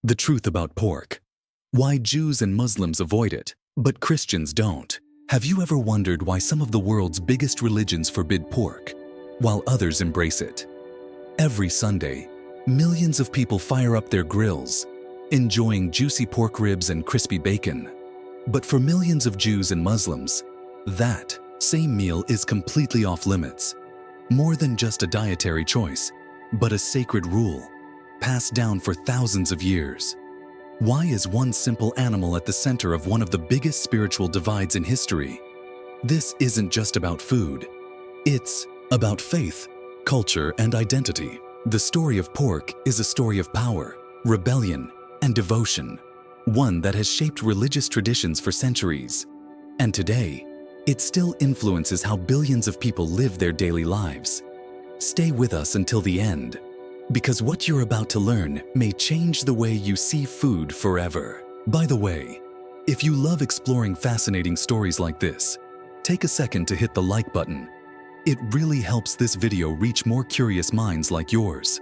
The truth about pork. Why Jews and Muslims avoid it, but Christians don't. Have you ever wondered why some of the world's biggest religions forbid pork, while others embrace it? Every Sunday, millions of people fire up their grills, enjoying juicy pork ribs and crispy bacon. But for millions of Jews and Muslims, that same meal is completely off limits. More than just a dietary choice, but a sacred rule, passed down for thousands of years. Why is one simple animal at the center of one of the biggest spiritual divides in history? This isn't just about food. It's about faith, culture, and identity. The story of pork is a story of power, rebellion, and devotion, one that has shaped religious traditions for centuries. And today, it still influences how billions of people live their daily lives. Stay with us until the end, because what you're about to learn may change the way you see food forever. By the way, if you love exploring fascinating stories like this, take a second to hit the like button. It really helps this video reach more curious minds like yours.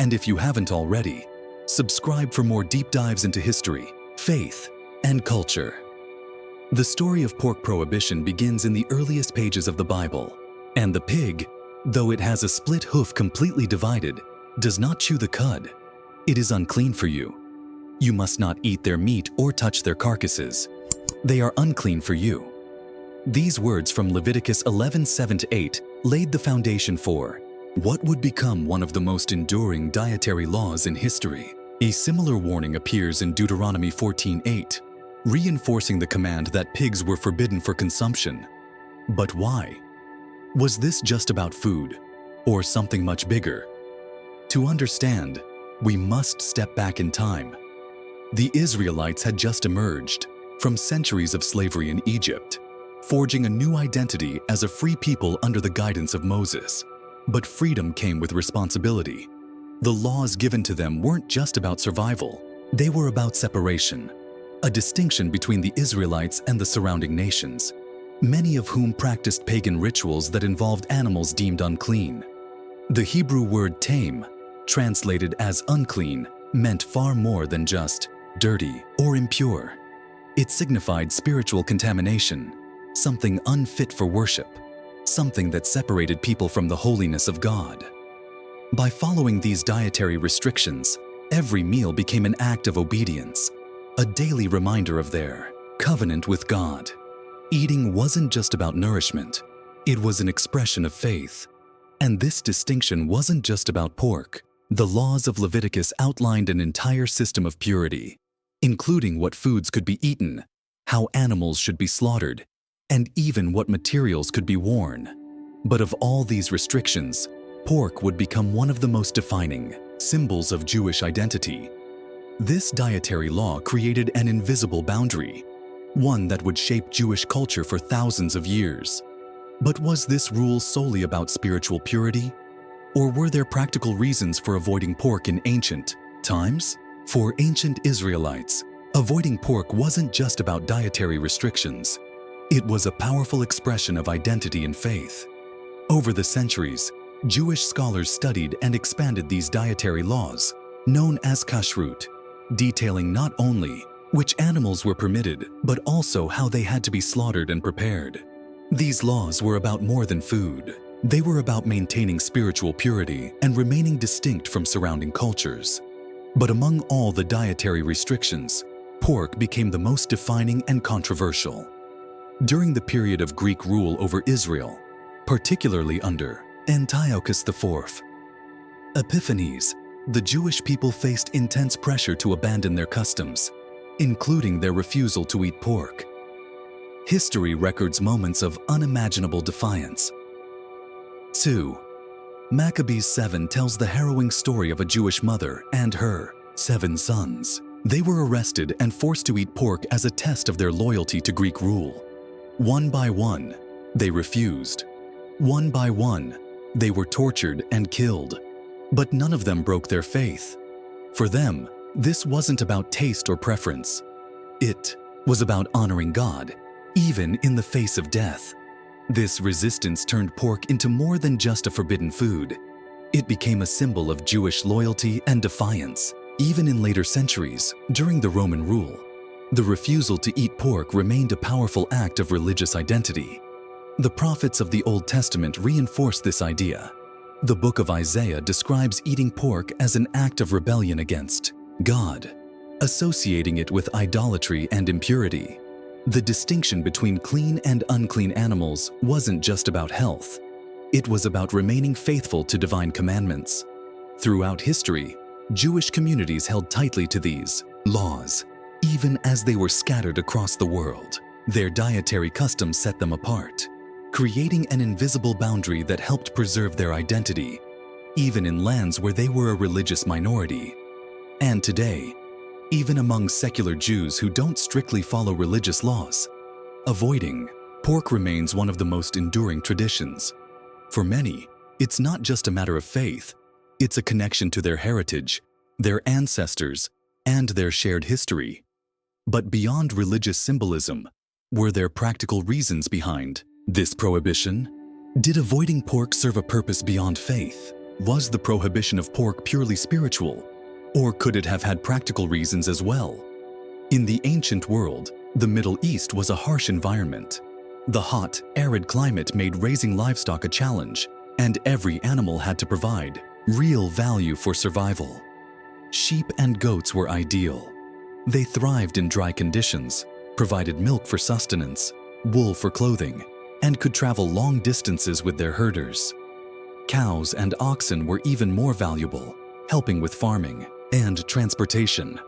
And if you haven't already, subscribe for more deep dives into history, faith, and culture. The story of pork prohibition begins in the earliest pages of the Bible, and the pig, though it has a split hoof completely divided, does not chew the cud. It is unclean for you. You must not eat their meat or touch their carcasses. They are unclean for you. These words from Leviticus 11:7-8 laid the foundation for what would become one of the most enduring dietary laws in history. A similar warning appears in Deuteronomy 14:8, reinforcing the command that pigs were forbidden for consumption. But why? Was this just about food, or something much bigger? To understand, we must step back in time. The Israelites had just emerged from centuries of slavery in Egypt, forging a new identity as a free people under the guidance of Moses. But freedom came with responsibility. The laws given to them weren't just about survival, they were about separation, a distinction between the Israelites and the surrounding nations, many of whom practiced pagan rituals that involved animals deemed unclean. The Hebrew word tame, translated as unclean, meant far more than just dirty or impure. It signified spiritual contamination, something unfit for worship, something that separated people from the holiness of God. By following these dietary restrictions, every meal became an act of obedience, a daily reminder of their covenant with God. Eating wasn't just about nourishment, it was an expression of faith. And this distinction wasn't just about pork. The laws of Leviticus outlined an entire system of purity, including what foods could be eaten, how animals should be slaughtered, and even what materials could be worn. But of all these restrictions, pork would become one of the most defining symbols of Jewish identity. This dietary law created an invisible boundary, one that would shape Jewish culture for thousands of years. But was this rule solely about spiritual purity? Or were there practical reasons for avoiding pork in ancient times? For ancient Israelites, avoiding pork wasn't just about dietary restrictions. It was a powerful expression of identity and faith. Over the centuries, Jewish scholars studied and expanded these dietary laws, known as kashrut, detailing not only which animals were permitted, but also how they had to be slaughtered and prepared. These laws were about more than food. They were about maintaining spiritual purity and remaining distinct from surrounding cultures. But among all the dietary restrictions, pork became the most defining and controversial. During the period of Greek rule over Israel, particularly under Antiochus IV Epiphanes, the Jewish people faced intense pressure to abandon their customs, including their refusal to eat pork. History records moments of unimaginable defiance. 2. Maccabees 7 tells the harrowing story of a Jewish mother and her 7 sons. They were arrested and forced to eat pork as a test of their loyalty to Greek rule. One by one, they refused. One by one, they were tortured and killed. But none of them broke their faith. For them, this wasn't about taste or preference. It was about honoring God, even in the face of death. This resistance turned pork into more than just a forbidden food. It became a symbol of Jewish loyalty and defiance. Even in later centuries, during the Roman rule, the refusal to eat pork remained a powerful act of religious identity. The prophets of the Old Testament reinforce this idea. The book of Isaiah describes eating pork as an act of rebellion against God, associating it with idolatry and impurity. The distinction between clean and unclean animals wasn't just about health. It was about remaining faithful to divine commandments. Throughout history, Jewish communities held tightly to these laws, even as they were scattered across the world. Their dietary customs set them apart, creating an invisible boundary that helped preserve their identity, even in lands where they were a religious minority. And today, even among secular Jews who don't strictly follow religious laws, avoiding pork remains one of the most enduring traditions. For many, it's not just a matter of faith, it's a connection to their heritage, their ancestors, and their shared history. But beyond religious symbolism, were there practical reasons behind this prohibition? Did avoiding pork serve a purpose beyond faith? Was the prohibition of pork purely spiritual? Or could it have had practical reasons as well? In the ancient world, the Middle East was a harsh environment. The hot, arid climate made raising livestock a challenge, and every animal had to provide real value for survival. Sheep and goats were ideal. They thrived in dry conditions, provided milk for sustenance, wool for clothing, and could travel long distances with their herders. Cows and oxen were even more valuable, helping with farming and transportation.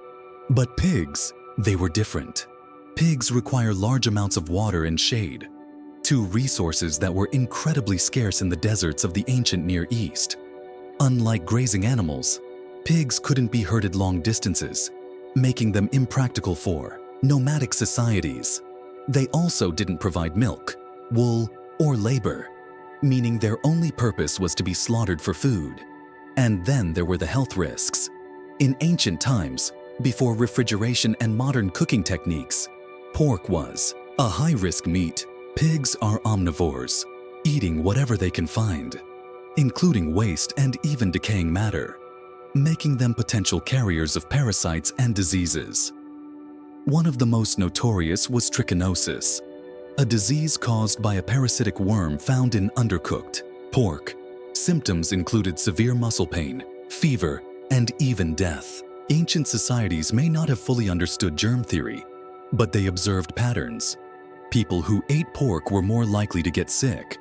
But pigs, they were different. Pigs require large amounts of water and shade, two resources that were incredibly scarce in the deserts of the ancient Near East. Unlike grazing animals, pigs couldn't be herded long distances, making them impractical for nomadic societies. They also didn't provide milk, wool, or labor, meaning their only purpose was to be slaughtered for food. And then there were the health risks. In ancient times, before refrigeration and modern cooking techniques, pork was a high-risk meat. Pigs are omnivores, eating whatever they can find, including waste and even decaying matter, making them potential carriers of parasites and diseases. One of the most notorious was trichinosis, a disease caused by a parasitic worm found in undercooked pork. Symptoms included severe muscle pain, fever, and even death. Ancient societies may not have fully understood germ theory, but they observed patterns. People who ate pork were more likely to get sick.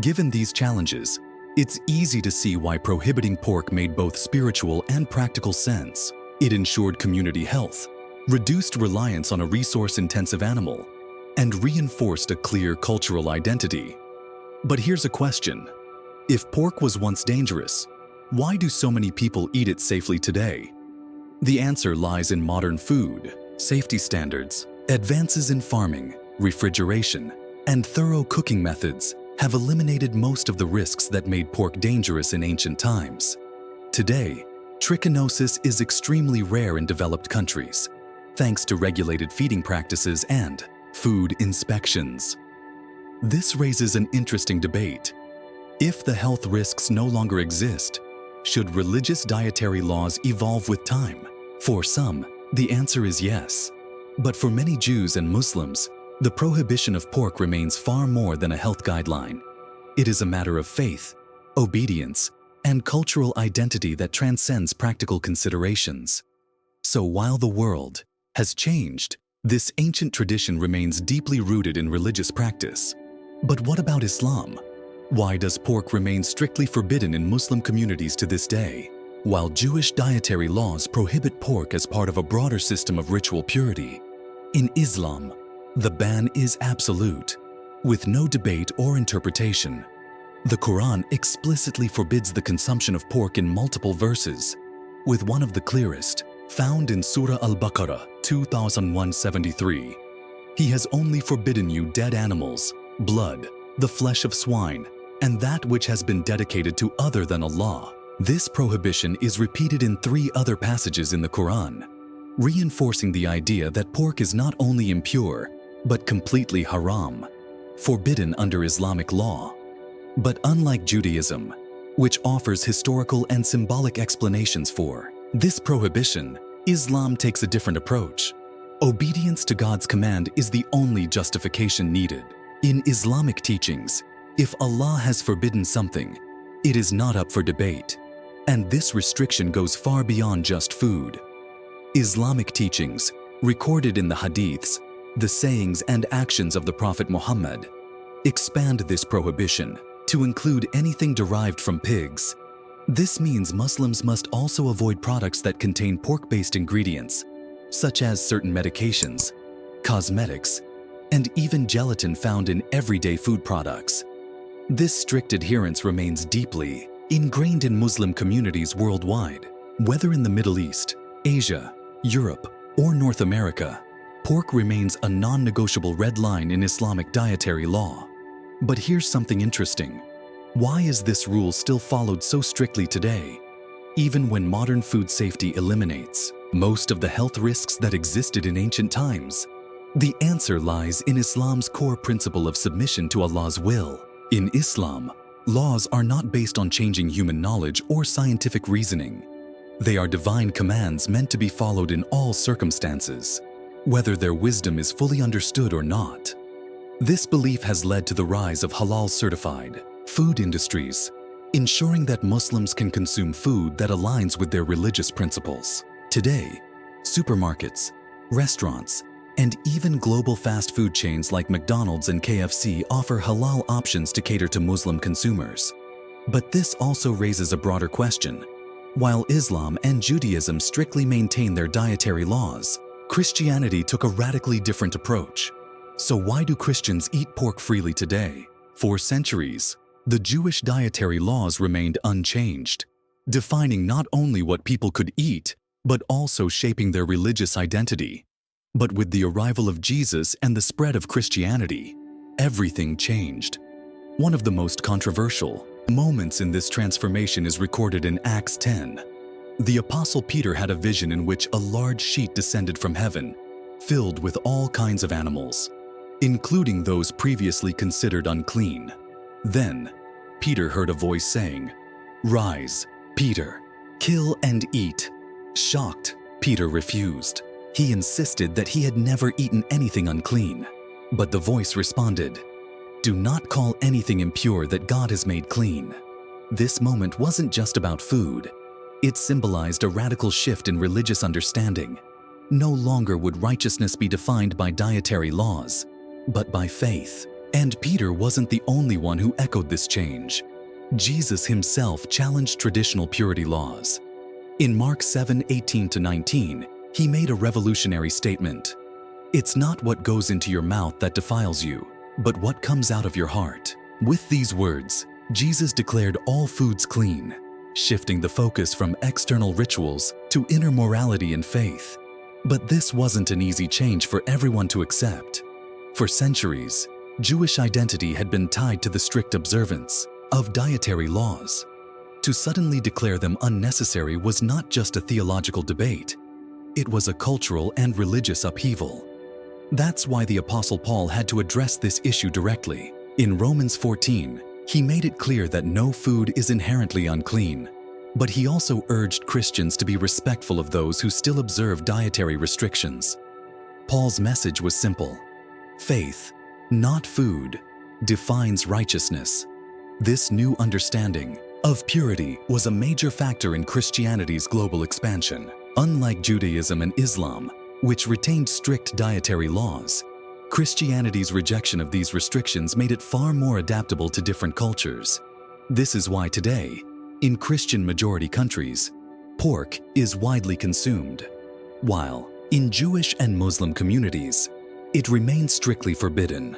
Given these challenges, it's easy to see why prohibiting pork made both spiritual and practical sense. It ensured community health, reduced reliance on a resource-intensive animal, and reinforced a clear cultural identity. But here's a question. If pork was once dangerous, why do so many people eat it safely today? The answer lies in modern food, safety standards, advances in farming, refrigeration, and thorough cooking methods have eliminated most of the risks that made pork dangerous in ancient times. Today, trichinosis is extremely rare in developed countries, thanks to regulated feeding practices and food inspections. This raises an interesting debate. If the health risks no longer exist, should religious dietary laws evolve with time? For some, the answer is yes. But for many Jews and Muslims, the prohibition of pork remains far more than a health guideline. It is a matter of faith, obedience, and cultural identity that transcends practical considerations. So while the world has changed, this ancient tradition remains deeply rooted in religious practice. But what about Islam? Why does pork remain strictly forbidden in Muslim communities to this day? While Jewish dietary laws prohibit pork as part of a broader system of ritual purity, in Islam, the ban is absolute, with no debate or interpretation. The Quran explicitly forbids the consumption of pork in multiple verses, with one of the clearest, found in Surah Al-Baqarah 2173. He has only forbidden you dead animals, blood, the flesh of swine, and that which has been dedicated to other than Allah. This prohibition is repeated in 3 other passages in the Quran, reinforcing the idea that pork is not only impure, but completely haram, forbidden under Islamic law. But unlike Judaism, which offers historical and symbolic explanations for This prohibition, Islam takes a different approach. Obedience to God's command is the only justification needed. In Islamic teachings, if Allah has forbidden something, it is not up for debate. And this restriction goes far beyond just food. Islamic teachings, recorded in the hadiths, the sayings and actions of the Prophet Muhammad, expand this prohibition to include anything derived from pigs. This means Muslims must also avoid products that contain pork-based ingredients, such as certain medications, cosmetics, and even gelatin found in everyday food products. This strict adherence remains deeply ingrained in Muslim communities worldwide. Whether in the Middle East, Asia, Europe, or North America, pork remains a non-negotiable red line in Islamic dietary law. But here's something interesting. Why is this rule still followed so strictly today, even when modern food safety eliminates most of the health risks that existed in ancient times? The answer lies in Islam's core principle of submission to Allah's will. In Islam, laws are not based on changing human knowledge or scientific reasoning. They are divine commands meant to be followed in all circumstances, whether their wisdom is fully understood or not. This belief has led to the rise of halal-certified food industries, ensuring that Muslims can consume food that aligns with their religious principles. Today, supermarkets, restaurants, and even global fast food chains like McDonald's and KFC offer halal options to cater to Muslim consumers. But this also raises a broader question. While Islam and Judaism strictly maintain their dietary laws, Christianity took a radically different approach. So why do Christians eat pork freely today? For centuries, the Jewish dietary laws remained unchanged, defining not only what people could eat, but also shaping their religious identity. But with the arrival of Jesus and the spread of Christianity, everything changed. One of the most controversial moments in this transformation is recorded in Acts 10. The Apostle Peter had a vision in which a large sheet descended from heaven, filled with all kinds of animals, including those previously considered unclean. Then, Peter heard a voice saying, "Rise, Peter, kill and eat." Shocked, Peter refused. He insisted that he had never eaten anything unclean. But the voice responded, "Do not call anything impure that God has made clean." This moment wasn't just about food. It symbolized a radical shift in religious understanding. No longer would righteousness be defined by dietary laws, but by faith. And Peter wasn't the only one who echoed this change. Jesus himself challenged traditional purity laws. In Mark 7:18-19, he made a revolutionary statement. "It's not what goes into your mouth that defiles you, but what comes out of your heart." With these words, Jesus declared all foods clean, shifting the focus from external rituals to inner morality and faith. But this wasn't an easy change for everyone to accept. For centuries, Jewish identity had been tied to the strict observance of dietary laws. To suddenly declare them unnecessary was not just a theological debate, it was a cultural and religious upheaval. That's why the Apostle Paul had to address this issue directly. In Romans 14, he made it clear that no food is inherently unclean, but he also urged Christians to be respectful of those who still observe dietary restrictions. Paul's message was simple. Faith, not food, defines righteousness. This new understanding of purity was a major factor in Christianity's global expansion. Unlike Judaism and Islam, which retained strict dietary laws, Christianity's rejection of these restrictions made it far more adaptable to different cultures. This is why today, in Christian-majority countries, pork is widely consumed, while in Jewish and Muslim communities, it remains strictly forbidden.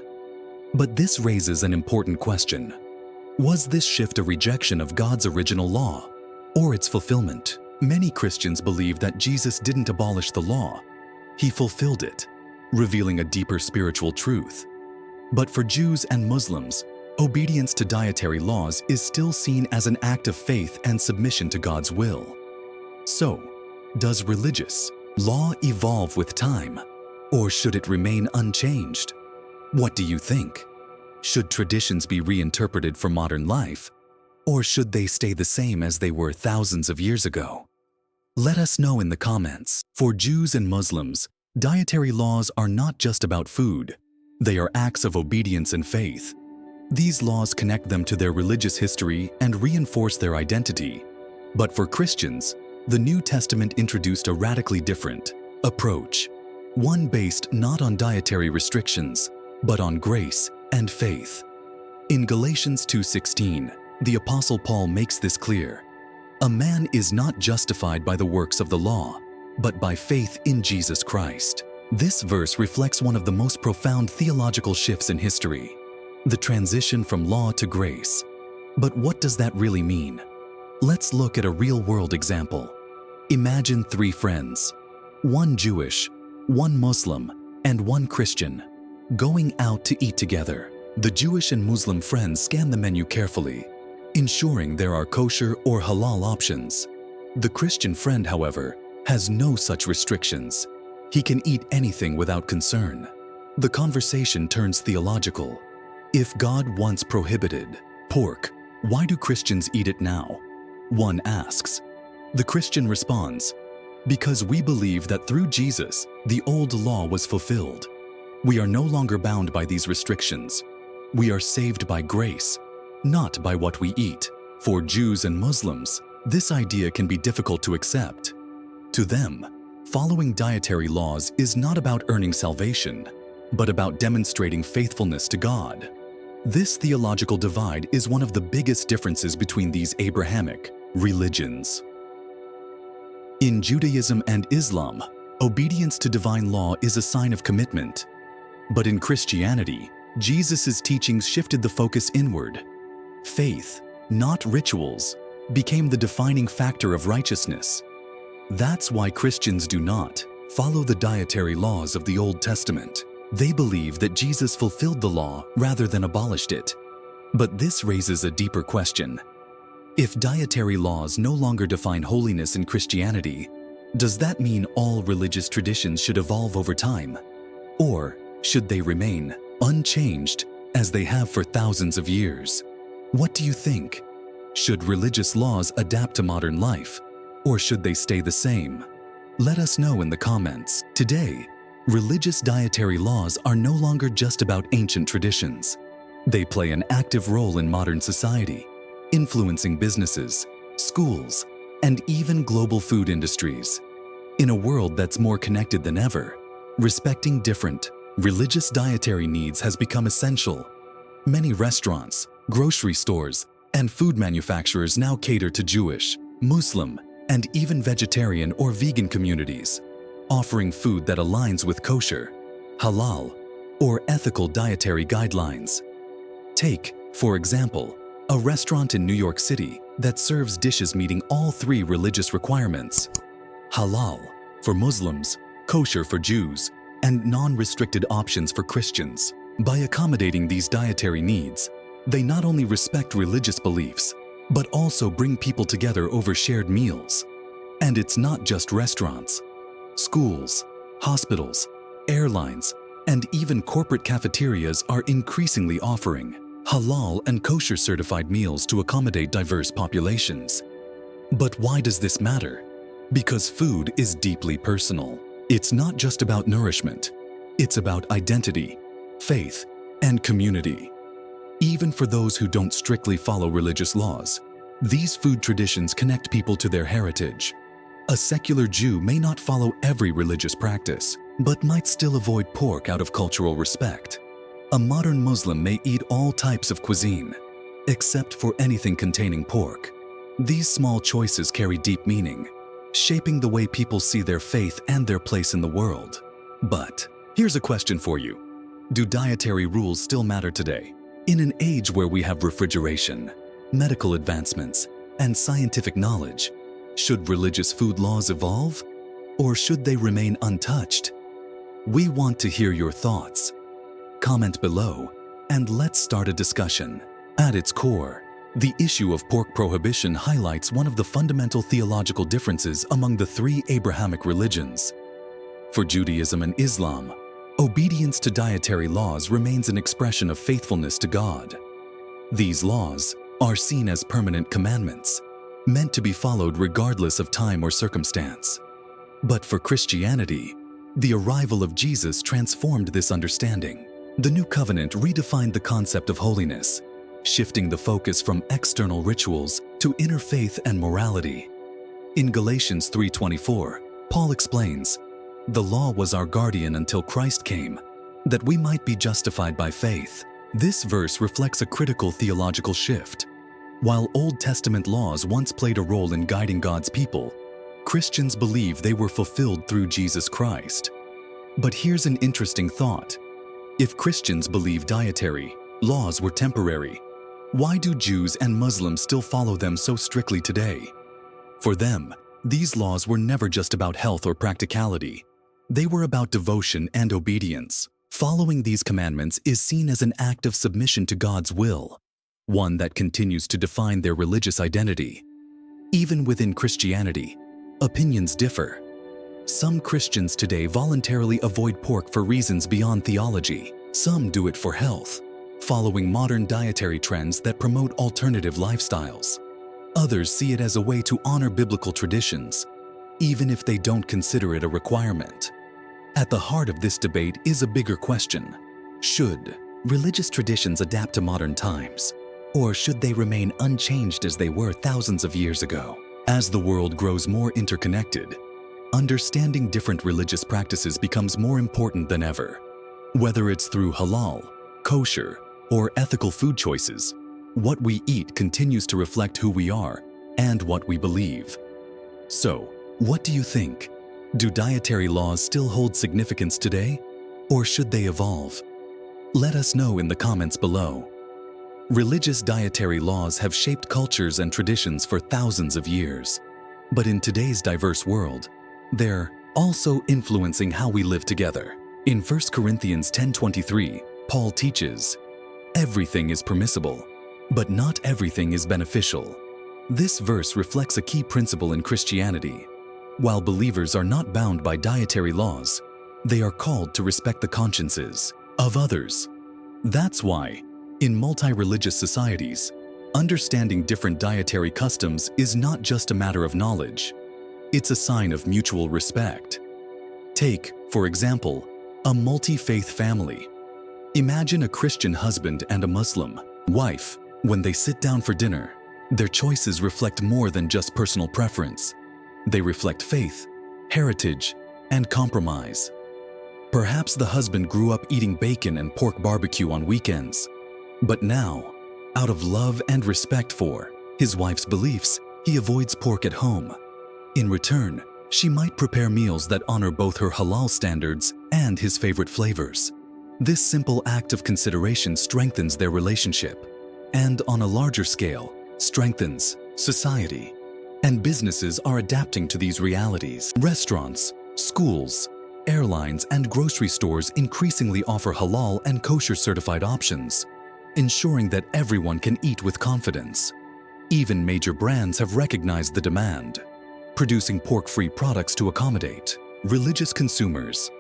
But this raises an important question. Was this shift a rejection of God's original law, or its fulfillment? Many Christians believe that Jesus didn't abolish the law. He fulfilled it, revealing a deeper spiritual truth. But for Jews and Muslims, obedience to dietary laws is still seen as an act of faith and submission to God's will. So, does religious law evolve with time, or should it remain unchanged? What do you think? Should traditions be reinterpreted for modern life, or should they stay the same as they were thousands of years ago? Let us know in the comments. For Jews and Muslims, dietary laws are not just about food. They are acts of obedience and faith. These laws connect them to their religious history and reinforce their identity. But for Christians, the New Testament introduced a radically different approach, one based not on dietary restrictions, but on grace and faith. In Galatians 2:16, the Apostle Paul makes this clear. A man is not justified by the works of the law, but by faith in Jesus Christ. This verse reflects one of the most profound theological shifts in history, the transition from law to grace. But what does that really mean? Let's look at a real-world example. Imagine 3 friends, one Jewish, one Muslim, and one Christian, going out to eat together. The Jewish and Muslim friends scan the menu carefully, ensuring there are kosher or halal options. The Christian friend, however, has no such restrictions. He can eat anything without concern. The conversation turns theological. If God once prohibited pork, why do Christians eat it now? One asks. The Christian responds, because we believe that through Jesus, the old law was fulfilled. We are no longer bound by these restrictions. We are saved by grace, not by what we eat. For Jews and Muslims, this idea can be difficult to accept. To them, following dietary laws is not about earning salvation, but about demonstrating faithfulness to God. This theological divide is one of the biggest differences between these Abrahamic religions. In Judaism and Islam, obedience to divine law is a sign of commitment. But in Christianity, Jesus' teachings shifted the focus inward. Faith, not rituals, became the defining factor of righteousness. That's why Christians do not follow the dietary laws of the Old Testament. They believe that Jesus fulfilled the law rather than abolished it. But this raises a deeper question. If dietary laws no longer define holiness in Christianity, does that mean all religious traditions should evolve over time? Or should they remain unchanged as they have for thousands of years? What do you think? Should religious laws adapt to modern life, or should they stay the same? Let us know in the comments. Today, religious dietary laws are no longer just about ancient traditions. They play an active role in modern society, influencing businesses, schools, and even global food industries. In a world that's more connected than ever, respecting different religious dietary needs has become essential. Many restaurants, grocery stores, and food manufacturers now cater to Jewish, Muslim, and even vegetarian or vegan communities, offering food that aligns with kosher, halal, or ethical dietary guidelines. Take, for example, a restaurant in New York City that serves dishes meeting all 3 religious requirements: halal for Muslims, kosher for Jews, and non-restricted options for Christians. By accommodating these dietary needs, they not only respect religious beliefs, but also bring people together over shared meals. And it's not just restaurants. Schools, hospitals, airlines, and even corporate cafeterias are increasingly offering halal and kosher certified meals to accommodate diverse populations. But why does this matter? Because food is deeply personal. It's not just about nourishment. It's about identity, faith, and community. Even for those who don't strictly follow religious laws, these food traditions connect people to their heritage. A secular Jew may not follow every religious practice, but might still avoid pork out of cultural respect. A modern Muslim may eat all types of cuisine, except for anything containing pork. These small choices carry deep meaning, shaping the way people see their faith and their place in the world. But here's a question for you. Do dietary rules still matter today? In an age where we have refrigeration, medical advancements, and scientific knowledge, should religious food laws evolve, or should they remain untouched? We want to hear your thoughts. Comment below, and let's start a discussion. At its core, the issue of pork prohibition highlights one of the fundamental theological differences among the 3 Abrahamic religions. For Judaism and Islam, obedience to dietary laws remains an expression of faithfulness to God. These laws are seen as permanent commandments, meant to be followed regardless of time or circumstance. But for Christianity, the arrival of Jesus transformed this understanding. The New Covenant redefined the concept of holiness, shifting the focus from external rituals to inner faith and morality. In Galatians 3:24, Paul explains, "The law was our guardian until Christ came, that we might be justified by faith." This verse reflects a critical theological shift. While Old Testament laws once played a role in guiding God's people, Christians believe they were fulfilled through Jesus Christ. But here's an interesting thought. If Christians believe dietary laws were temporary, why do Jews and Muslims still follow them so strictly today? For them, these laws were never just about health or practicality. They were about devotion and obedience. Following these commandments is seen as an act of submission to God's will, one that continues to define their religious identity. Even within Christianity, opinions differ. Some Christians today voluntarily avoid pork for reasons beyond theology. Some do it for health, following modern dietary trends that promote alternative lifestyles. Others see it as a way to honor biblical traditions, even if they don't consider it a requirement. At the heart of this debate is a bigger question. Should religious traditions adapt to modern times, or should they remain unchanged as they were thousands of years ago? As the world grows more interconnected, understanding different religious practices becomes more important than ever. Whether it's through halal, kosher, or ethical food choices, what we eat continues to reflect who we are and what we believe. So, what do you think? Do dietary laws still hold significance today, or should they evolve? Let us know in the comments below. Religious dietary laws have shaped cultures and traditions for thousands of years. But in today's diverse world, they're also influencing how we live together. In 1 Corinthians 10:23, Paul teaches, "Everything is permissible, but not everything is beneficial." This verse reflects a key principle in Christianity. While believers are not bound by dietary laws, they are called to respect the consciences of others. That's why, in multi-religious societies, understanding different dietary customs is not just a matter of knowledge. It's a sign of mutual respect. Take, for example, a multi-faith family. Imagine a Christian husband and a Muslim wife. When they sit down for dinner, their choices reflect more than just personal preference. They reflect faith, heritage, and compromise. Perhaps the husband grew up eating bacon and pork barbecue on weekends, but now, out of love and respect for his wife's beliefs, he avoids pork at home. In return, she might prepare meals that honor both her halal standards and his favorite flavors. This simple act of consideration strengthens their relationship, and on a larger scale, strengthens society. And businesses are adapting to these realities. Restaurants, schools, airlines, and grocery stores increasingly offer halal and kosher certified options, ensuring that everyone can eat with confidence. Even major brands have recognized the demand, producing pork-free products to accommodate religious consumers.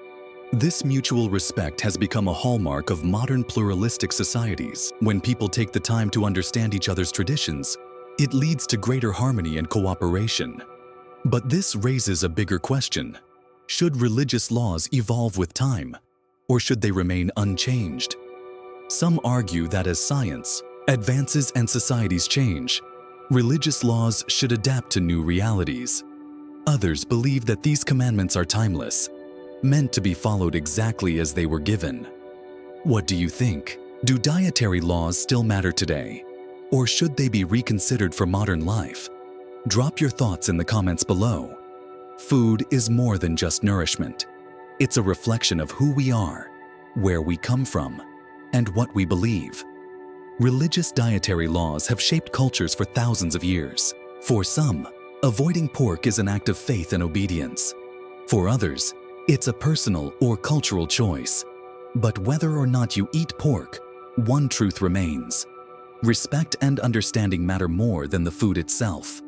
This mutual respect has become a hallmark of modern pluralistic societies. When people take the time to understand each other's traditions, it leads to greater harmony and cooperation. But this raises a bigger question. Should religious laws evolve with time, or should they remain unchanged? Some argue that as science advances and societies change, religious laws should adapt to new realities. Others believe that these commandments are timeless, meant to be followed exactly as they were given. What do you think? Do dietary laws still matter today, or should they be reconsidered for modern life? Drop your thoughts in the comments below. Food is more than just nourishment. It's a reflection of who we are, where we come from, and what we believe. Religious dietary laws have shaped cultures for thousands of years. For some, avoiding pork is an act of faith and obedience. For others, it's a personal or cultural choice. But whether or not you eat pork, one truth remains. Respect and understanding matter more than the food itself.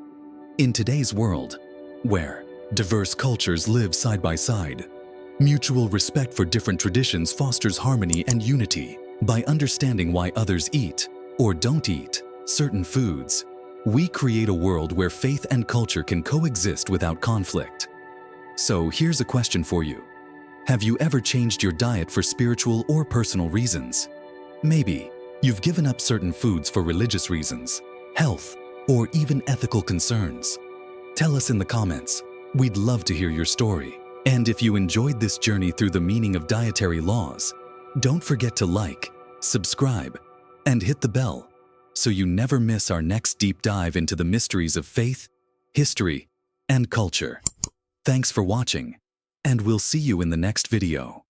In today's world, where diverse cultures live side by side, mutual respect for different traditions fosters harmony and unity. By understanding why others eat or don't eat certain foods, We create a world where faith and culture can coexist without conflict. So here's a question for you. Have you ever changed your diet for spiritual or personal reasons? Maybe you've given up certain foods for religious reasons, health, or even ethical concerns. Tell us in the comments. We'd love to hear your story. And if you enjoyed this journey through the meaning of dietary laws, don't forget to like, subscribe, and hit the bell so you never miss our next deep dive into the mysteries of faith, history, and culture. Thanks for watching, and we'll see you in the next video.